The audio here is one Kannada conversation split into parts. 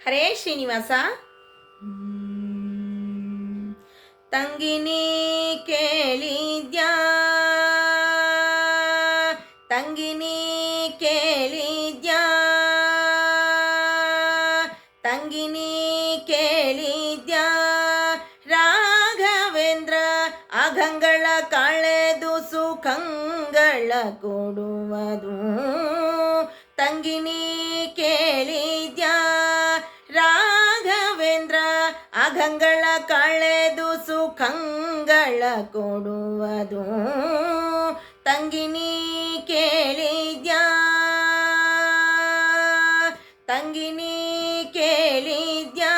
ಹರೇ ಶ್ರೀನಿವಾಸ. ತಂಗಿನಿ ಕೇಳಿದ್ಯಾ, ತಂಗಿನಿ ಕೇಳಿದ್ಯಾ, ತಂಗಿನಿ ಕೇಳಿದ್ಯಾ, ರಾಘವೇಂದ್ರ ಅಘಂಗಳ ಕಳೆದು ಸುಖಂಗಳ ಕೊಡುವುದು. ತಂಗಿನಿ ಕೇಳಿದ್ಯಾ, ರಾಘವೇಂದ್ರ ಅಘಂಗಳ ಕಳೆದು ಸುಖಂಗಳ ಕೊಡುವುದು. ತಂಗಿನಿ ಕೇಳಿದ್ಯಾ, ತಂಗಿನಿ ಕೇಳಿದ್ಯಾ.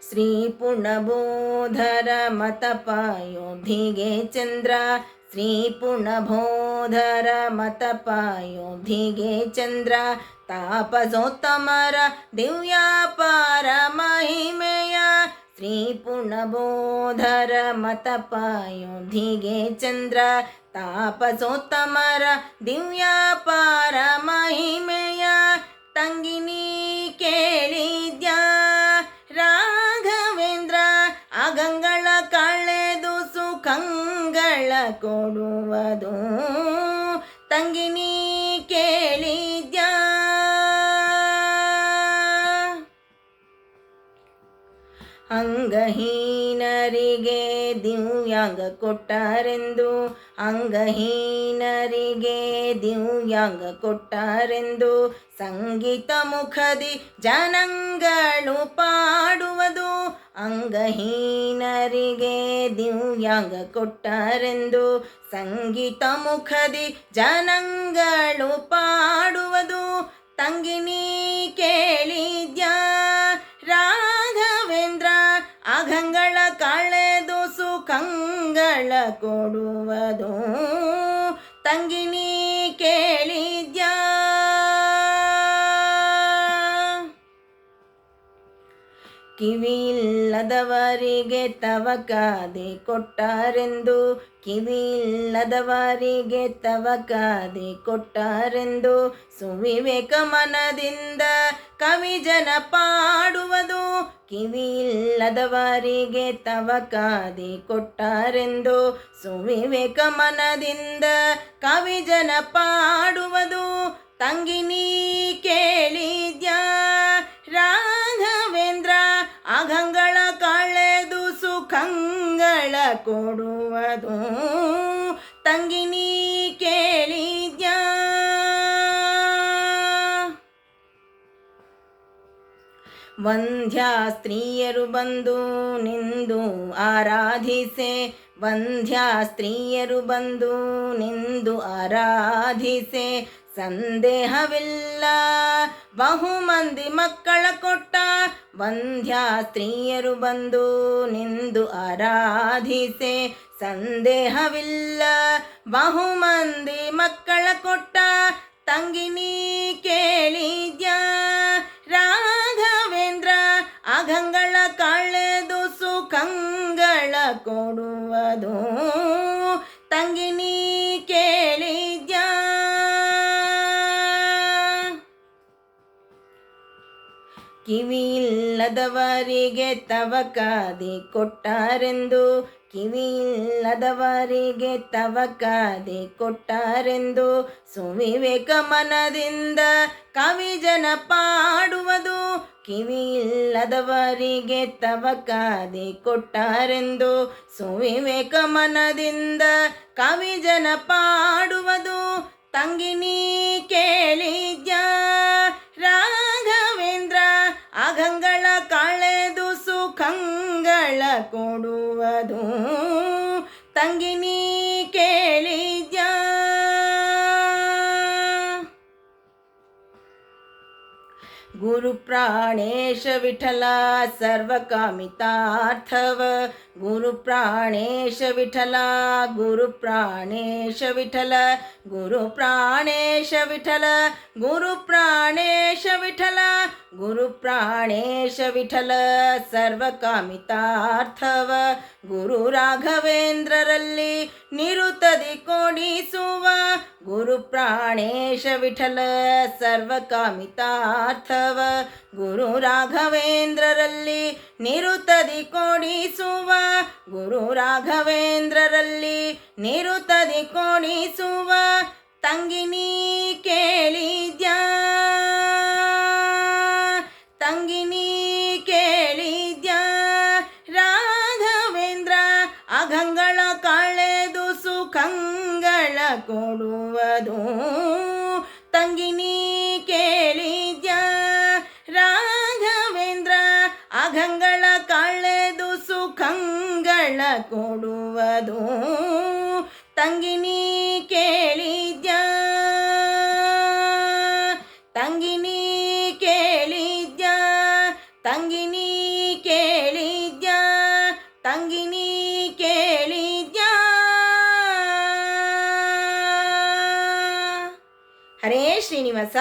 ಶ್ರೀ ಪುಣಬೋಧರ ಮತಪಾಯೋಧಿಗೆ ಚಂದ್ರ, ಶ್ರೀ ಪುಣಬೋಧರ ಮತಪಾಯೋಧಿಗೆ ಚಂದ್ರ, ತಾಪಸೋತ್ತಮರ ದಿವ್ಯಾಪಾರ ಮಹಿಮೆಯ. ಶ್ರೀ ಪುಣಬೋಧರ ಮತಪಾಯೋಧಿಗೆ ಚಂದ್ರ, ತಾಪಸೋತ್ತಮರ ದಿವ್ಯಾಪಾರ ಮಹಿಮೆಯ. ತಂಗಿನಿ ಕೇಳಿದ್ಯಾ, ರಾಘವೇಂದ್ರ ಅಗಂಗಳ ಕಳೆದು ಸುಖಂಗಳ ಕೊಡುವುದು. ತಂಗಿನಿ ಕೇಳಿದ್ಯಾ, ಅಂಗಹೀನರಿಗೆ ದಿವ್ಯಾಂಗ ಕೊಟ್ಟರೆಂದು, ಅಂಗಹೀನರಿಗೆ ದಿವ್ಯಾಂಗ ಕೊಟ್ಟರೆಂದು, ಸಂಗೀತ ಮುಖದಿ ಜನಗಳು ಪಾಡುವುದು. ಅಂಗಹೀನರಿಗೆ ದಿವ್ಯಾಂಗ ಕೊಟ್ಟರೆಂದು, ಸಂಗೀತ ಮುಖದಿ ಜನಗಳು ಪಾಡುವುದು. ತಂಗಿನಿ ಕೇಳಿದ್ಯಾ, ರಾಘವೇಂದ್ರ ಅಘಂಗಳ ಕಳೆದು ಸುಖಂಗಳ ಕೊಡುವುದು. ತಂಗಿನಿ ಕೇಳಿದ್ಯಾ, ಕಿವಿಯಿಲ್ಲದವರಿಗೆ ತವಕಾದೆ ಕೊಟ್ಟರೆಂದು, ಕಿವಿಯಿಲ್ಲದವರಿಗೆ ತವಕಾದೆ ಕೊಟ್ಟರೆಂದು, ಸುವಿವೇಕ ಮನದಿಂದ ಕವಿಜನ ಪಾಡುವುದು. ಕಿವಿಯಿಲ್ಲದವರಿಗೆ ತವಕಾದೆ ಕೊಟ್ಟರೆಂದು, ಸುವಿವೇಕ ಮನದಿಂದ ಕವಿಜನ ಪಾಡುವುದು. ತಂಗಿನಿ ಕೇಳಿದ್ಯಾ, ರಾಘವೇಂದ್ರ ಅಘಂಗಳ ಕಳೆದು ಸುಖಂಗಳ ಕೊಡುವುದು. ತಂಗಿನಿ ಕೇಳಿದ್ಯಾ, ವಂದ್ಯ ಸ್ತ್ರೀಯರು ಬಂದು ನಿಂದು ಆರಾಧಿಸೆ, ವಂದ್ಯ ಸ್ತ್ರೀಯರು ಬಂದು ನಿಂದು ಆರಾಧಿಸೆ, ಸಂದೇಹವಿಲ್ಲ ಬಹುಮಂದಿ ಮಕ್ಕಳ ಕೊಟ್ಟ. ವಂದ್ಯ ಸ್ತ್ರೀಯರು ಬಂದು ನಿಂದು ಆರಾಧಿಸೆ, ಸಂದೇಹವಿಲ್ಲ ಬಹುಮಂದಿ ಮಕ್ಕಳ ಕೊಟ್ಟ. ತಂಗಿನಿ ಕೇಳಿದ್ಯಾ, ರಾಘವೇಂದ್ರ ಅಘಂಗಳ ಕಳೆದು ಸುಖಂಗಳ ಕೊಡುವುದು. ತಂಗಿನಿ ಕೇಳಿದ್ಯಾ, ಕಿವಿಯಿಲ್ಲದವರಿಗೆ ತವಕಾದೆ ಕೊಟ್ಟರೆಂದು, ಕಿವಿಯಿಲ್ಲದವರಿಗೆ ತವಕಾದೆ ಕೊಟ್ಟರೆಂದು, ಸುವಿವೇಕ ಮನದಿಂದ ಕವಿಜನ ಪಾಡುವುದು. ಕಿವಿಯಿಲ್ಲದವರಿಗೆ ತವಕಾದೆ ಕೊಟ್ಟರೆಂದು, ಸುವಿವೇಕ ಮನದಿಂದ ಕವಿಜನ ಪಾಡುವುದು. ತಂಗಿನಿ ಕೇಳಿದ್ಯಾ, ರಾಘವೇಂದ್ರ ಅಘಂಗಳ ಕಳೆದು ಸುಖಂಗಳ ಕೊಡುವುದು. ತಂಗಿನಿ ಕೇಳಿದ್ಯಾ, ಗುರು ಪ್ರಾಣೇಶ ವಿಠಲ ಸರ್ವಕಾಮಿತಾರ್ಥವ, ಗುರು ಪ್ರಾಣೇಶ ವಿಠಲ, ಗುರು ಪ್ರಾಣೇಶ ವಿಠಲ, ಗುರು ಪ್ರಾಣೇಶ ವಿಠಲ, ಗುರು ಪ್ರಾಣೇಶ ವಿಠಲ, ಗುರುಪ್ರಾಣೇಶ ವಿಠಲ ಸರ್ವಕಾಮಿತಾರ್ಥವ ಗುರು ರಾಘವೇಂದ್ರರಲ್ಲಿ ನಿರುತದಿ ಕೊಡಿಸುವ ಗುರುಪ್ರಾಣೇಶ ವಿಠಲ ಸರ್ವಕಾಮಿತಾರ್ಥವ ಗುರು ರಾಘವೇಂದ್ರರಲ್ಲಿ ನಿರುತದಿ ಕೊಡಿಸುವ ಗುರು ರಾಘವೇಂದ್ರರಲ್ಲಿ ನಿರುತದಿ ಕೊಡಿಸುವ ತಂಗಿನಿ ಕೇಳಿದ್ಯಾ ತಂಗಿನಿ ಕೇಳಿದ್ಯಾ ರಾಘವೇಂದ್ರ ಅಘಂಗಳ ಕಳೆದು ಸುಖಂಗಳ ಕೊಡುವುದು ತಂಗಿನಿ ಕೇಳಿದ್ಯಾ ರಾಘವೇಂದ್ರ ಅಘಂಗಳ ಕಳೆದು ಸುಖಂಗಳ ಕೊಡುವುದು ತಂಗಿನಿ ಕೇಳಿದ್ಯಾ ತಂಗಿನಿ ಕೇಳಿದ್ಯಾ ತಂಗಿನಿ ಕೇಳಿದ್ಯಾ ತಂಗಿನಿ ಕೇಳಿದ್ಯಾ. ಹರೇ ಶ್ರೀನಿವಾಸ.